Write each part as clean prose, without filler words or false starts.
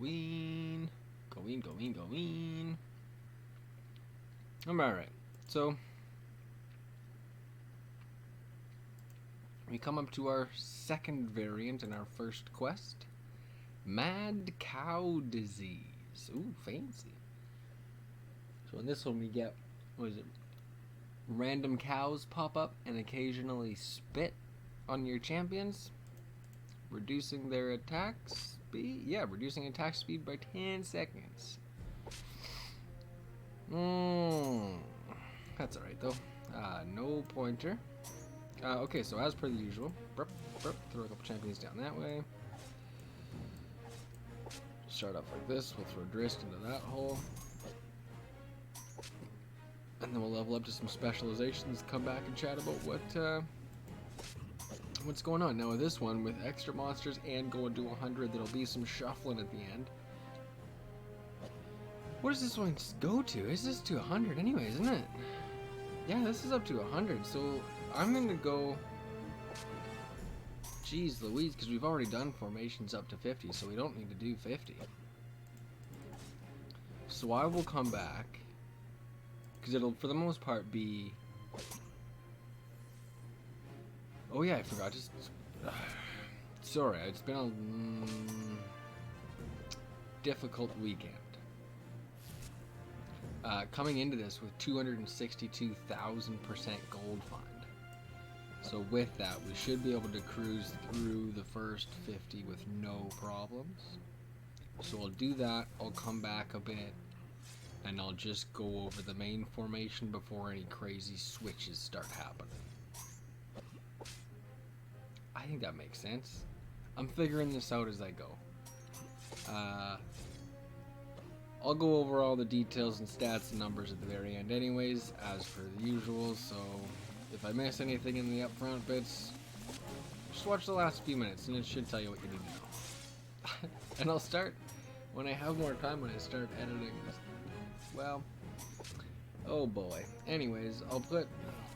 going. Going. Alright, so we come up to our second variant in our first quest. Mad Cow Disease. Ooh, fancy. So in this one we get, what is it? Random cows pop up and occasionally spit on your champions, reducing their attack speed. Yeah, reducing attack speed by 10 seconds. That's alright though. No pointer. Okay, so as per the usual, throw a couple champions down that way. Start off like this, we'll throw Drist into that hole. And then we'll level up to some specializations, come back and chat about what's going on. Now with this one, with extra monsters and going to 100, there'll be some shuffling at the end. What does this one go to? Is this to 100 anyways, isn't it? Yeah, this is up to 100, so I'm gonna go... Jeez Louise, because we've already done formations up to 50, so we don't need to do 50. So I will come back, because it'll, for the most part, be... Oh yeah, I forgot, just... Sorry, it's been a difficult weekend. Coming into this with 262,000% gold find. So with that, we should be able to cruise through the first 50 with no problems. So I'll do that, I'll come back a bit, and I'll just go over the main formation before any crazy switches start happening. I think that makes sense. I'm figuring this out as I go. I'll go over all the details and stats and numbers at the very end anyways, as per the usual, so if I miss anything in the upfront bits, just watch the last few minutes and it should tell you what you need to know. And I'll start when I have more time, when I start editing. Well, oh boy. Anyways, I'll put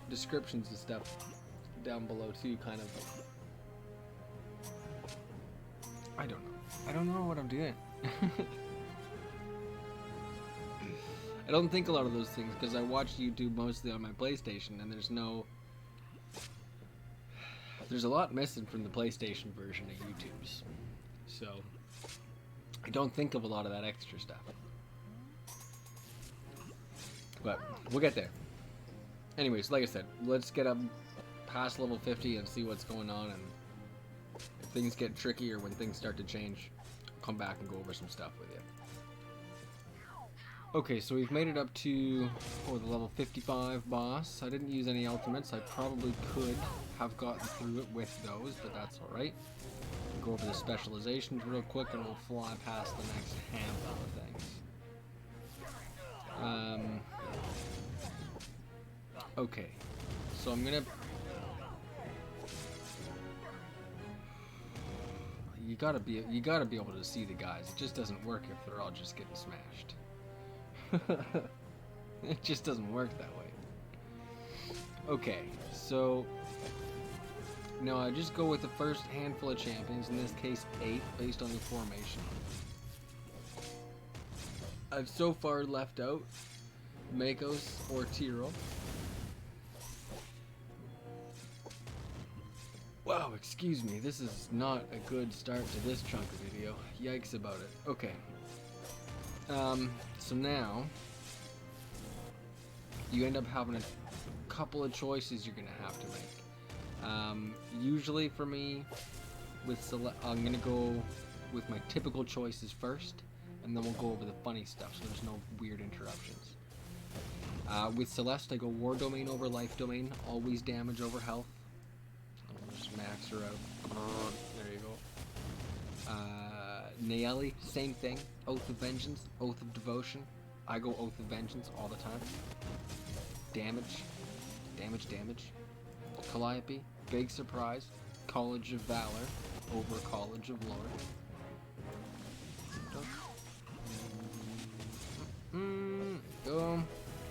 descriptions and stuff down below too, kind of. I don't know what I'm doing. I don't think a lot of those things because I watch YouTube mostly on my PlayStation, and there's a lot missing from the PlayStation version of YouTube's. So I don't think of a lot of that extra stuff. But we'll get there. Anyways, like I said, let's get up past level 50 and see what's going on, and if things get tricky or when things start to change, I'll come back and go over some stuff with you. Okay, so we've made it up to the level 55 boss. I didn't use any ultimates. I probably could have gotten through it with those, but that's alright. Go over the specializations real quick and we'll fly past the next handful of things. Okay, so I'm gonna... You gotta be able to see the guys. It just doesn't work if they're all just getting smashed. It just doesn't work that way. Okay, so now I just go with the first handful of champions, in this case 8, based on the formation. I've so far left out Makos or Tyrell. Wow, excuse me, this is not a good start to this chunk of video. Yikes about it. Okay. So now you end up having a couple of choices you're gonna have to make. Usually for me, I'm gonna go with my typical choices first, and then we'll go over the funny stuff so there's no weird interruptions. With Celeste, I go War Domain over Life Domain, always damage over health. I'll just max her out. There you go. Nayeli, same thing. Oath of Vengeance, Oath of Devotion. I go Oath of Vengeance all the time. Damage. Calliope, big surprise. College of Valor over College of Lore.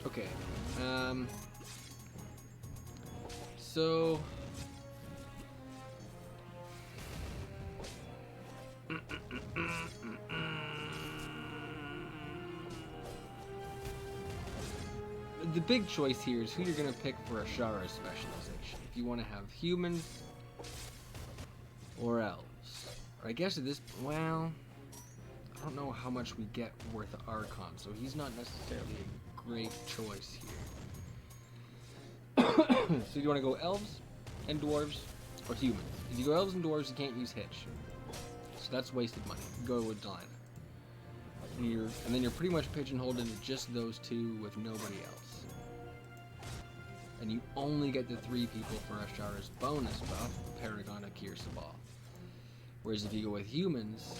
Okay. So... the big choice here is who you're going to pick for Ashara specialization. If you want to have humans or elves. Or I guess at this, well, I don't know how much we get worth Archon, so he's not necessarily a great choice here. So you want to go elves and dwarves or humans. If you go elves and dwarves, you can't use Hitch. So that's wasted money. Go with Delina. And then you're pretty much pigeonholed into just those two with nobody else. And you only get the 3 people for Ashara's bonus buff, Paragon, Akir, Sabal. Whereas if you go with humans,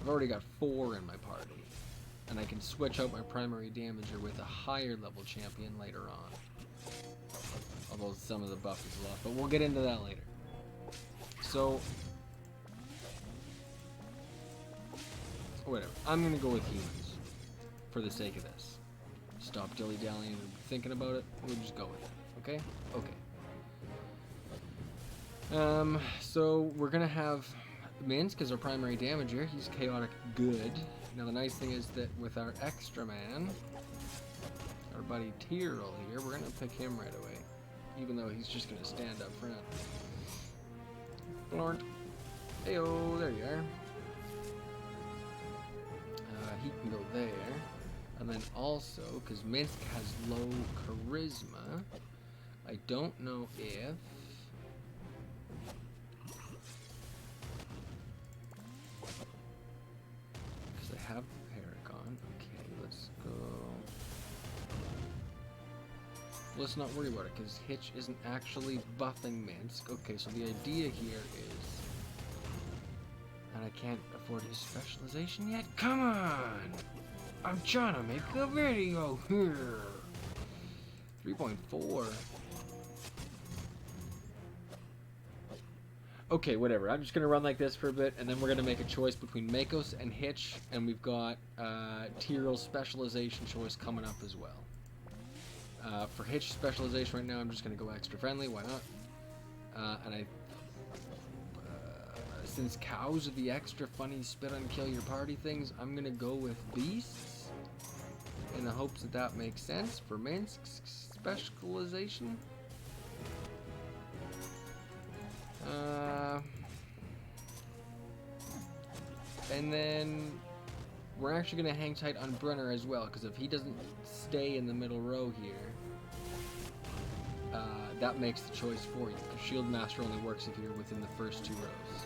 I've already got 4 in my party. And I can switch out my primary damager with a higher level champion later on. Although some of the buff is lost, but we'll get into that later. So, whatever. I'm gonna go with humans for the sake of this. Stop dilly-dallying and thinking about it. We'll just go with it. Okay? Okay. So we're gonna have Minsc as our primary damager. He's chaotic good. Now the nice thing is that with our extra man, our buddy Tyrell here, we're gonna pick him right away. Even though he's just gonna stand up front. Blort. Heyo, there you are. He can go there. And then also, because Minsc has low charisma, I don't know if... Because I have Paragon. Okay, let's go... Let's not worry about it, because Hitch isn't actually buffing Minsc. Okay, so the idea here is... And I can't afford his specialization yet? Come on! I'm trying to make a video here! 3.4. Okay, whatever. I'm just gonna run like this for a bit, and then we're gonna make a choice between Makos and Hitch, and we've got Tyrell's specialization choice coming up as well. For Hitch specialization right now, I'm just gonna go extra friendly. Why not? And since cows are the extra funny spit on kill your party things, I'm gonna go with beasts in the hopes that that makes sense for Minsc's specialization. And then we're actually gonna hang tight on Brunner as well, because if he doesn't stay in the middle row here, that makes the choice for you. Because Shield Master only works if you're within the first 2 rows.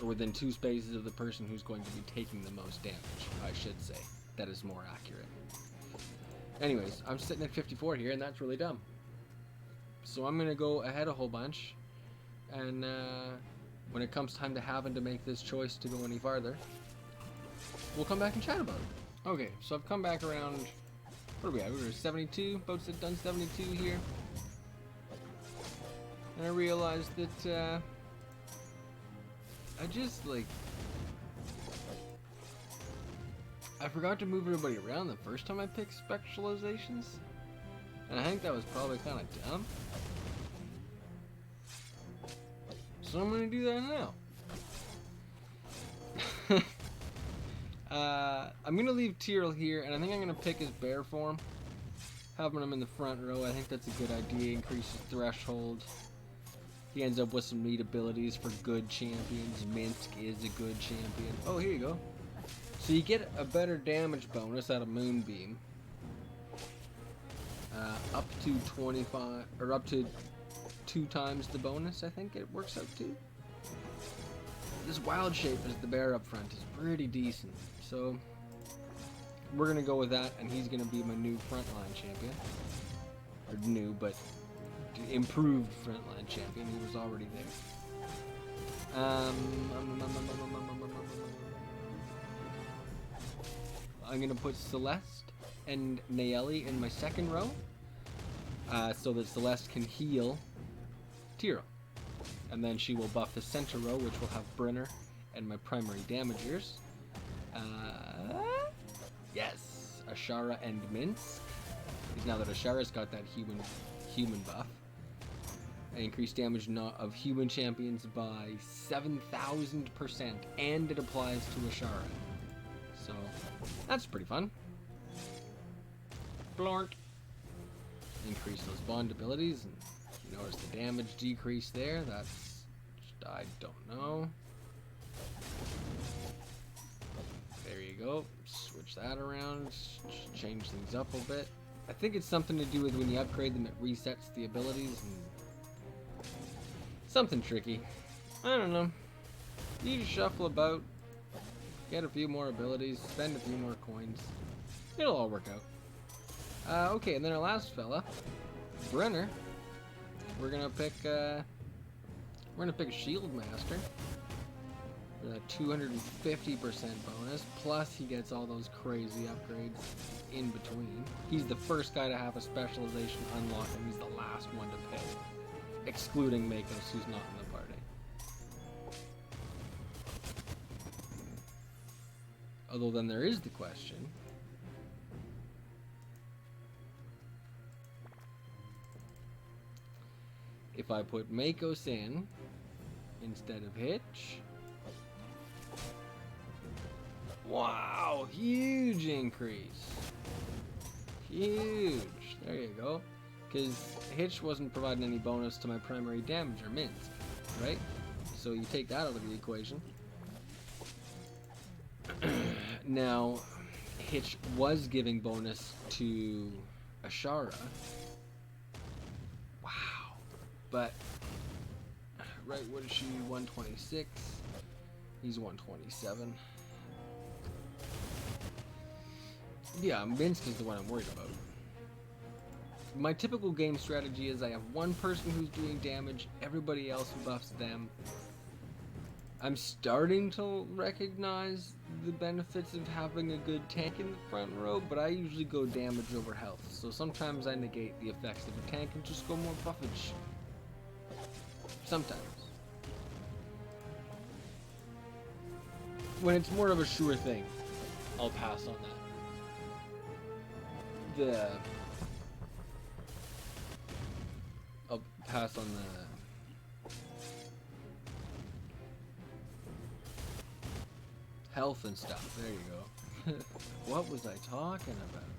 Or within 2 spaces of the person who's going to be taking the most damage, I should say. That is more accurate. Anyways, I'm sitting at 54 here, and that's really dumb. So I'm going to go ahead a whole bunch. And when it comes time to having to make this choice to go any farther, we'll come back and chat about it. Okay, so I've come back around... What are we at? We were 72? Boats have done 72 here. And I realized that... I just, like... I forgot to move everybody around the first time I picked specializations. And I think that was probably kind of dumb. So I'm going to do that now. I'm going to leave Tyrell here, and I think I'm going to pick his bear form. Having him in the front row, I think that's a good idea. Increases threshold. He ends up with some neat abilities for good champions. Minsc is a good champion. Oh, here you go. So you get a better damage bonus out of Moonbeam. Up to 25, or up to 2 times the bonus, I think it works out to. This wild shape as the bear up front is pretty decent. So we're going to go with that, and he's going to be my new frontline champion. Or new, but improved frontline champion. He was already there. I'm going to put Celeste and Nayeli in my second row. So that Celeste can heal Tyrell. And then she will buff the center row, which will have Brenner and my primary damagers. Yes, Ashara and Minsc. Because now that Ashara's got that human buff, I increase damage of human champions by 7,000%, and it applies to Ashara. So that's pretty fun. Blort. increase those bond abilities, and you notice the damage decrease there. That's, I don't know. There you go. Switch that around, change things up a bit. I think it's something to do with when you upgrade them, it resets the abilities, and something tricky. I don't know. You just shuffle about, get a few more abilities, spend a few more coins. It'll all work out. Okay, and then our last fella, Brenner. We're gonna pick a Shield Master. With a 250% bonus, plus he gets all those crazy upgrades in between. He's the first guy to have a specialization unlocked, and he's the last one to pick, excluding Makos, who's not in the party. Although then there is the question, if I put Makos in instead of Hitch. Wow, huge increase. Huge. There you go. Because Hitch wasn't providing any bonus to my primary damage or Minsk, right? So you take that out of the equation. Now, Hitch was giving bonus to Ashara. Wow. But, right, what is she? 126. He's 127. Yeah, Minsk is the one I'm worried about. My typical game strategy is I have one person who's doing damage, everybody else buffs them. I'm starting to recognize the benefits of having a good tank in the front row, but I usually go damage over health. So sometimes I negate the effects of a tank and just go more buffage. Sometimes. When it's more of a sure thing, I'll pass on that. I'll pass on the health and stuff. There you go. What was I talking about?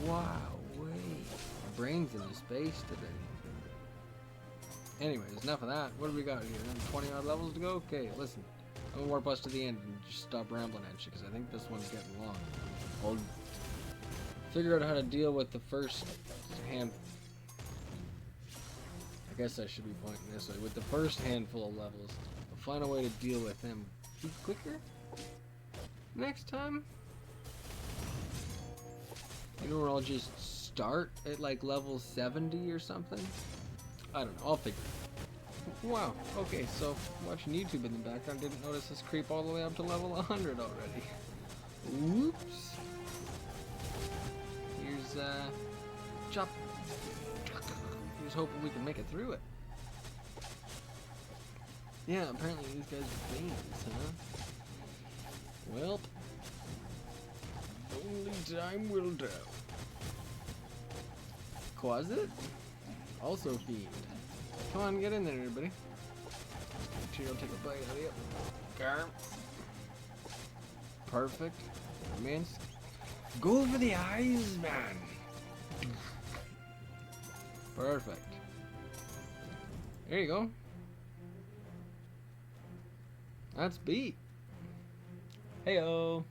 Wow, wait. My brain's in a space today. Anyways, enough of that. What do we got here? 20 odd levels to go? Okay, listen. I'm gonna warp us to the end and just stop rambling at you, because I think this one's getting long. I'll figure out how to deal with the first hand. I guess I should be pointing this way. With the first handful of levels, I'll find a way to deal with them quicker next time. You know, where I'll just start at like level 70 or something. I don't know. I'll figure it out. Wow, okay, so watching YouTube in the background, didn't notice this creep all the way up to level 100 already. Whoops. Here's, chop. Here's hoping we can make it through it. Yeah, apparently these guys are fiends, huh? Well, only time will tell. Quasit? Also fiend. Come on, get in there, everybody. Make sure you don't take a bite out of you. Garm. Perfect. Minsk. Go for the eyes, man. Perfect. There you go. That's beat. Heyo.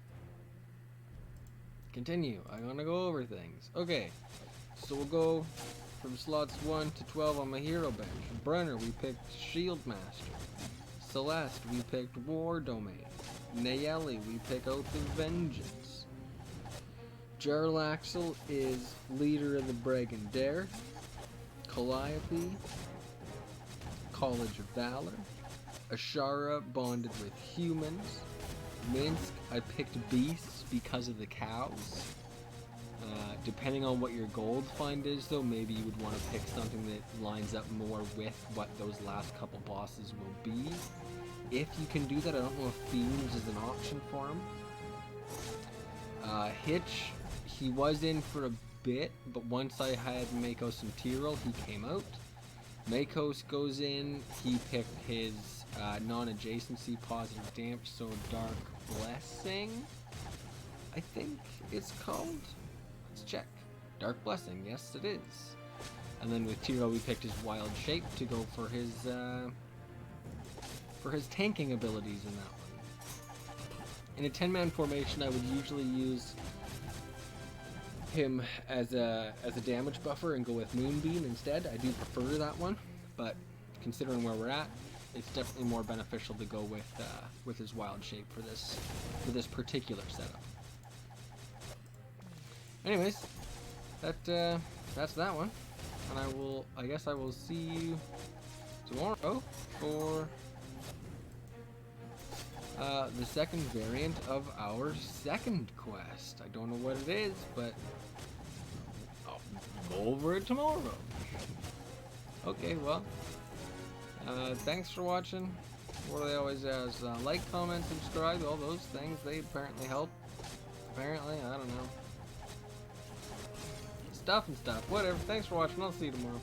Continue. I'm gonna go over things. Okay. So we'll go from slots 1 to 12 on my hero bench. Brenner, we picked Shield Master. Celeste, we picked War Domain. Nayeli, we pick Oath of Vengeance. Jarlaxle is leader of the Brigandere. Calliope, College of Valor. Ashara bonded with humans. Minsk, I picked beasts because of the cows. Depending on what your gold find is, though, maybe you would want to pick something that lines up more with what those last couple bosses will be. If you can do that, I don't know if Fiends is an option for him. Hitch, he was in for a bit, but once I had Makos and Tyrell, he came out. Makos goes in, he picked his non-adjacency positive damp, so Dark Blessing, I think it's called. Let's check. Dark Blessing, yes it is. And then with Tiro we picked his Wild Shape to go for his tanking abilities in that one. In a 10-man formation I would usually use him as a damage buffer and go with Moonbeam instead. I do prefer that one, but considering where we're at, it's definitely more beneficial to go with his Wild Shape for this particular setup. Anyways, that's that one, and I guess I will see you tomorrow for the second variant of our second quest. I don't know what it is, but I'll go over it tomorrow. Okay, well, thanks for watching. What do they always ask? Like, comment, subscribe, all those things, they apparently help. Apparently, I don't know. Stuff and stuff, whatever. Thanks for watching, I'll see you tomorrow.